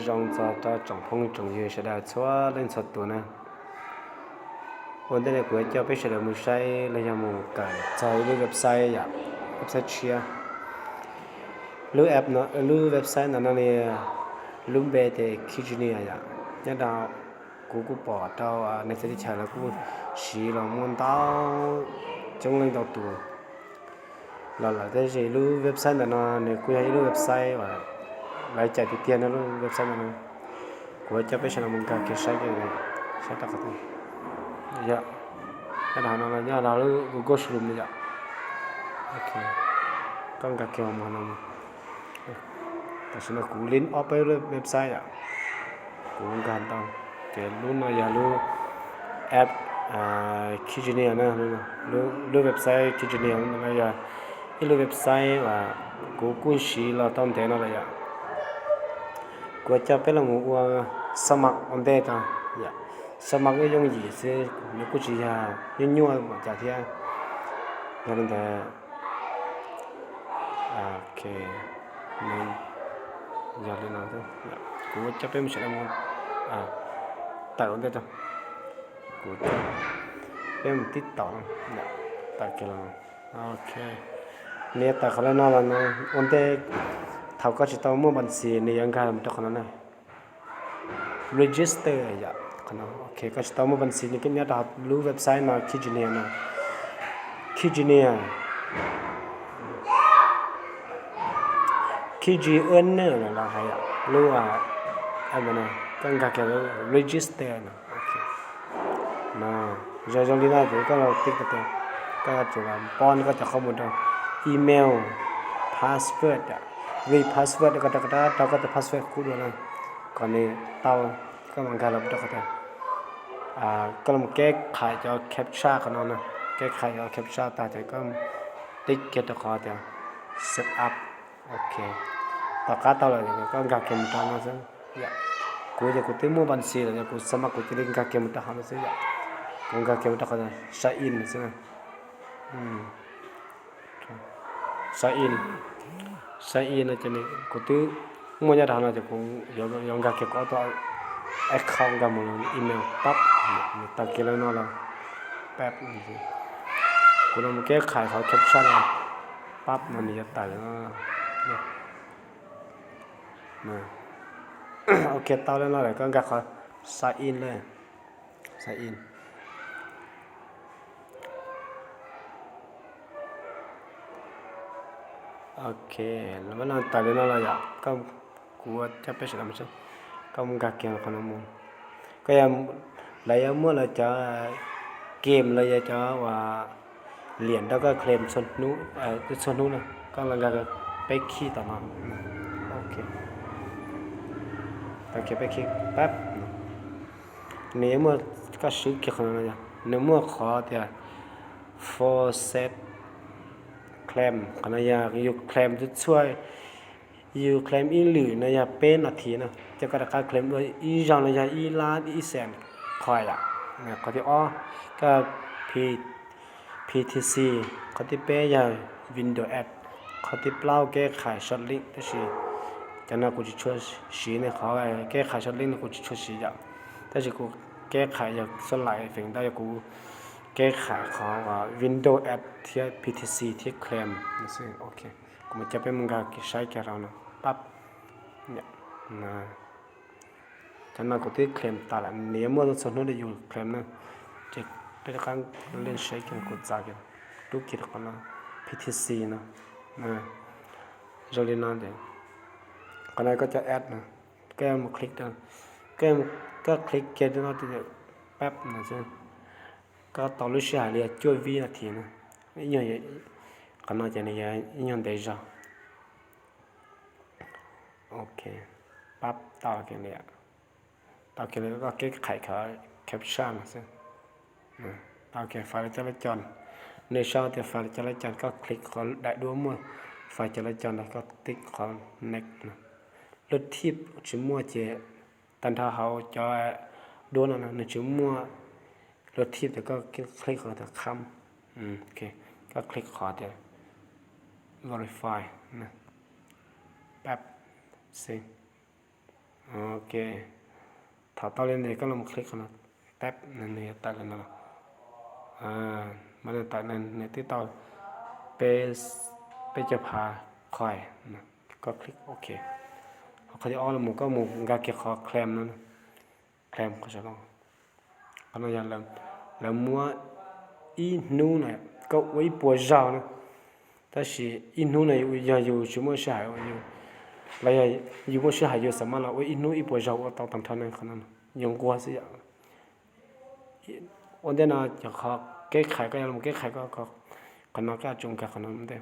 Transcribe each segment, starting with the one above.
rong cho ta trồng phong trồng dừa sẽ đã xóa lên sọt tuổi nèวันนี้กูจะไปเสนอมือใช้เลยยังมือกันใช้รูปเว็บไซต์อย่างเว็บไซต์เชียร์รูปแอปเนาะรูปเว็บไซต์นั้นเนี่ยรูปแบบที่คิดเนี่ยอย่างเนี่ยดาวกูปอดดาวในสถิติใช้แล้วกูสีเราม้วนดาวจงเล่นดาวตัวแล้วแต่ใช้รูปเว็บไซต์นั้นเนี่ยกูให้รูปเว็บไซต์ว่ารายจ่ายที่เตียนนะรูปเว็บไซต์นั้นกูจะไปเสนอมือกันใช้ยังไงใช้ตะกั่วya cái đó là nhà nào Google Chrome này ạ ok con cả kiểu mà nó ta sẽ nó cũng link up với website ạ cũng gần tao cái luôn là giờ luôn app Kitchener nè luôn website Kitchener là giờ cái luôn website và cũng chỉ là tao thế nó là vậy của cha phải là một smac on đây ta dạ smac cái giống gì sẽ nếu có gì à nhưng mà chả thế cho nên là ok mình giờ lên nào thôi của cha phải mình sẽ làm tại on đây thôi của cha phải mình tiếp tục tại cái là ok nếu tại cái nào là nó on đây thảo có chỉ tao mua bản xì này anh làm được cái này register vậy ok có chỉ tao mua bản xì những cái nhà đặt lưu website nào Kitchener Kitchener là hay lưu em này con cái register nè ok nào giờ đi ra thì có là tích cái chỗ là pon có thể không một đâu email password vì passwordก็ได้tao có thể password cũ rồi nè còn này tao có bằng cái là được rồiก็ลองแก้ไขจะ captcha กันเนาะแก้ไขจะ captcha แต่จะก็ติ๊กเก็ตก็จะ set up โอเคต่อการต่อเลยก็การเก็บตังค์นะซึ่งกูจะกูติ้งมือบัญชีแล้วกูสมัครกูจะเล่นการเก็บตังค์นะซึ่งกูการเก็บตังค์ก็จะ sign in ซึ่งsign in là cho nên cô tư mua nhà thằng nào thì cũng dùng cái có to account cả một email pop ta kia nó là pep gì cô làm cái khai họ caption là pop mà mình tải nó nè ok tao lên nó lại con gạt họ sign in lên sign in okแล้วมันตายแล้วเราอยากก็กูจะไปlàm saoก็มึงกักเกี่ยวกับน้ำมันก็ยังหลายเมื่อเราจะเกมเราจะว่าเหรียญแล้วก็เคลมส่วนนู้ส่วนนู้นนะก็ลังกักไปขี้ต่อมาโอเคโอเคไปขี้แป๊บเนี่ยเมื่อก็ซื้อเกี่ยวกับอะไรเนี่ยเมื่อขอเดี๋ยว for set claim ขณะอยากอยู่ claim จะช่วยอยู่ claim อีหรือนะอยากเป็นนาทีนะจะกระดาษ claim ด้วยอีจังนะอยากอีล้านอีแสนคอยละเนี่ยเขาที่ก็ PTC เขาที่เป้ยา Windows App เขาที่เปล่าแก้ไข short link แต่สิจะน่ากูจะช่วยสีเนี่ยเขาแก้ไข short link กูจะช่วยสีอย่างแต่สิกูแก้ไขอย่างสลายสิ่งได้กูแก้ไขของWindows App ที่ PTC ที่ claim นี่สิโอเคกูมันจะเป็นมึงก็ใช้แค่เรานะปั๊บเนี่ยนะฉันน่ากูที่ claim ตาละเนี่ยเมื่อเราสนุกได้อยู่ claim นะจะเป็นการเล่นใช้กันกูจ่ายกันดูกิจกันนะ PTC นะเราเล่นนั่นเองคนไหนก็จะแอดนะแก้มาคลิกนะแก้ก็คลิกเกมนั่นที่แป๊บนะใช่ก็ต่อรู้สึกอะไรช่วยวินาทีนะยังก็น่าจะเนี่ยยังได้จ้ะโอเคปั๊บต่อกันเลยต่อกันเลยก็แก้ไขเขาแคปชั่นนะซึ่งต่อกันไฟล์จราจรในช่องที่ไฟล์จราจรก็คลิกเขาได้ดูมั่วไฟล์จราจรแล้วก็ติ๊กเขา next นะรถทิพย์ชิมัวเจตันท้าเขาจะดูนั่นนะชิมัวรถทิพย์แต่ก็คลิกขอแต่คำโอเคก็คลิกขอแต่ verify นะแป๊บสิ โอเคถ้าตอนเรียนเนี่ยก็ลองคลิกขนาดแท็บนั่นเนี่ยตัดเลยนะมันจะตัดนั่นเนี่ยที่ต่อไปจะพาคอยนะก็คลิกโอเคเขาจะอ้อแล้วหมูก็หมูกาเกี่ยวคอแคลมนั่นแคลมก็จะลองเขาต้องยันแล้วมัวอีนู้นเนี่ยก็ไว้ปวดเจ้านะแต่是อีนู้นเนี่ยอยู่什么事还有来呀，如果是还有什么了，我一弄一波肉，我到当天能可能用过是呀。我在那就好给开个样，给开个可能个中个可能的，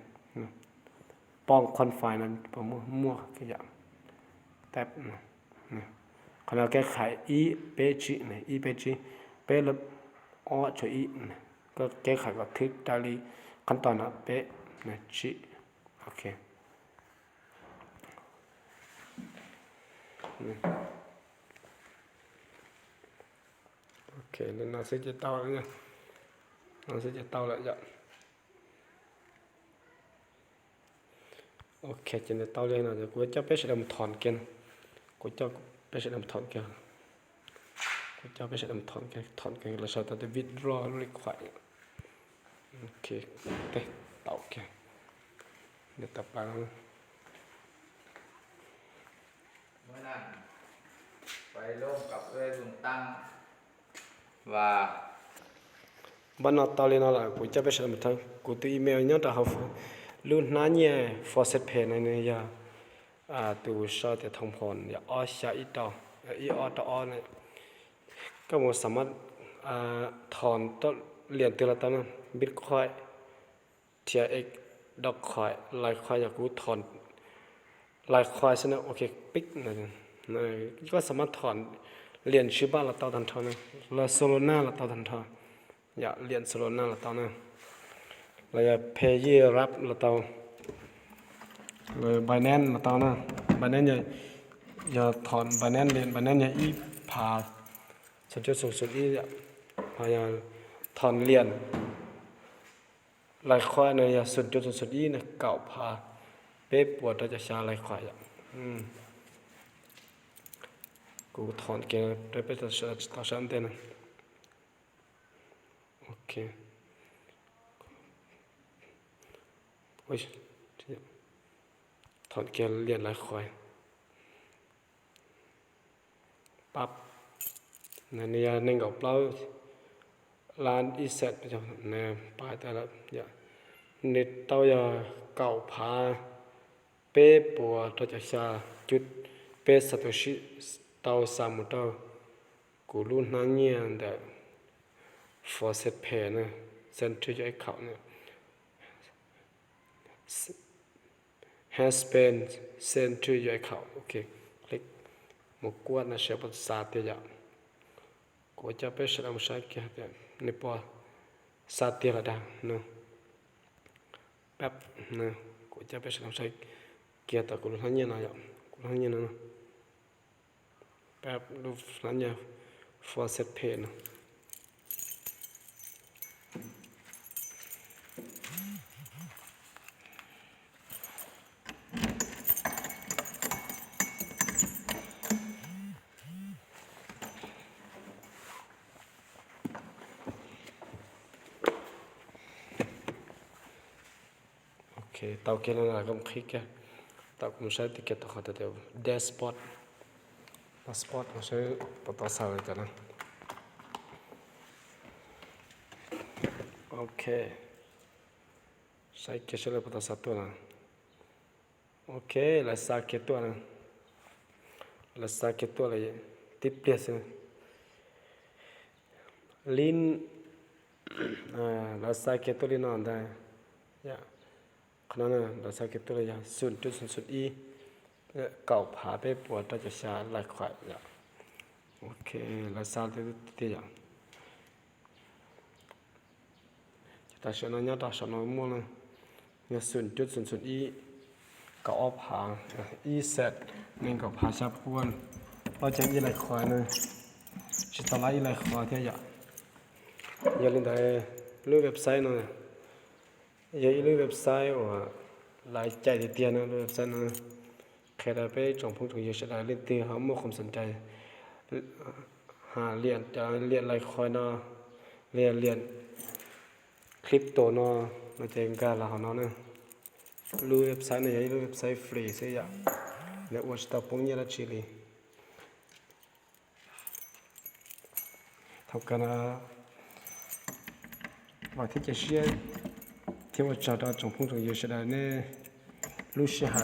ป้องควันไฟนั้นผมมั่วก็อย่างแต่ขณะแก้ไขอีเปจิเนี่ยอีเปจิเปลบอ้อช่วยอีก็แก้ไขก็คลิกได้เลยขั้นตอนนะเปเนี่ยจิโอเคโอเคแล้วเราจะเตาแล้วเนี่ยเราจะเตาแล้วจ้ะโอเคจะเตาเลยนะเดี๋ยวกูจะไปเสด็จถอนกันกูจะไปเสด็จถอนกันกูจะไปเสด็จถอนกันแล้วเราจะ withdraw require โอเคเตาโอเคเดี๋ยวต่อไปแล้วเมื่อนั้นไปร่วมกับเอื้อยบุญตั้งว่า บ้านนอตอเลยนะล่ะกูจะไปเสด็จทางกูตัวอีเมลเนี่ยแต่เขารุ่นนั้นเนี่ย faucet pen เนี่ยตูชอบแต่ทองพรอย่าอ้อชาอีต่ออีอ้อต่ออ้อเนี่ยก็มันสามารถถอนต้นเหรียญตัวละต้นบิตคอยเทียเอกดอกคอยลายคอยอยากกูถอนลายคอยซะนะโอเคปิ๊กนั่นก็สามารถถอนเหรียญชิบ้าละต่อทันทอนะละโซโลนาละต่อทันทออย่าเหรียญโซโลนาละต่อนะเราจะเพย์รับละต่อเลยบายแนนละต่อนะบายแนนอย่าถอนบายแนนเหรียญบายแนนอย่าอีพาฉันจะส่งสุดอีพยายามถอนเหรียญลายควายเนี่ยอย่าสุดอีเนี่ยเก่าพาเป๊ะปวดเราจะชาลายควายกูถอนเกลือได้ไปต่อชั้นเต้นโอเคโอ้ยถอนเกลือเลียนลายควายปั๊บนั่นเนี่ยนึ่งกับเปล่าร้านอีเซ็ตไปจ้ะเนี่ยไปแต่ละอย่างนิดเต้าอย่าเก่าพาเป๊ะปวดเราจะชาจุดเป๊ะสัตว์ชิเต้าสามเต้ากูรู้นั่นเนี่ยแต่ฟอร์เซตเพนนะเซนที่จะไอ้เขาเนี่ยแฮสเปนเซนที่จะไอ้เขาโอเคคลิกหมกกวดนะเชื่อภาษาเตียกูจะไปเชื่อมใช้แค่เนี่ยนี่พอสาเตียละดังเนาะแป๊บเนาะกูจะไปเชื่อมใช้เกียร์ตะกูรู้ทั้งเนี่ยนะกูรู้ทั้งเนี่ยนะแป๊บรู้ทั้งเนี่ยฟอร์เซตเพนโอเคเตาเกลือก็คลิกแค่เตาผมใช้ติเกตต่อเขาเดียวเดสปอตผมใช้ปตสาวเลยกันนะโอเคใช้เกลือปตสาวตัวนะโอเคแล้วสาเกตัวนะแล้วสาเกตัวเลยติดเปลี่ยนลินแล้วสาเกตัวลินอนได้ยาขณะนั้นเราใช้เก็บตัวอย่างสุดอีเก่าผาไปปวดเราจะชาลายขวายอย่างโอเคเราสร้างตัวอย่างแต่ฉันนั้นยังต่อฉันน้อยมั่วเลยเนี่ยสุดอีเก่าออกผาอีเสร็จนี่เก่าผาชาพวนเราจะอีลายขวายเลยชิตาไลอีลายขวายที่อย่างอย่าลืมได้รูปเว็บไซต์หน่อยอย่าลืมเว็บไซต์ว่าหลายใจเตียนนะเว็บไซต์นะ ใครได้ไปจงพุ่งจงเยอะได้เล่นตีเขาไม่ความสนใจหาเรียนจะเรียนอะไรคอยนอเรียนคลิปตัวนอมาเจอกันแล้วเขาเนาะเนี่ยรู้เว็บไซต์ไหนรู้เว็บไซต์ฟรีเสียอย่างแล้วว่าจะปุ่งเยอะละชิลีทำกันว่าที่จะเชื่อที่ว่าจะได้จงพุ่งจงเยอะได้เนี่ยรู้สิฮะ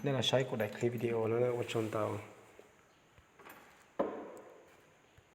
นี่เราใช้กดได้คลิปวิดีโอแล้วนะว่าจนเตา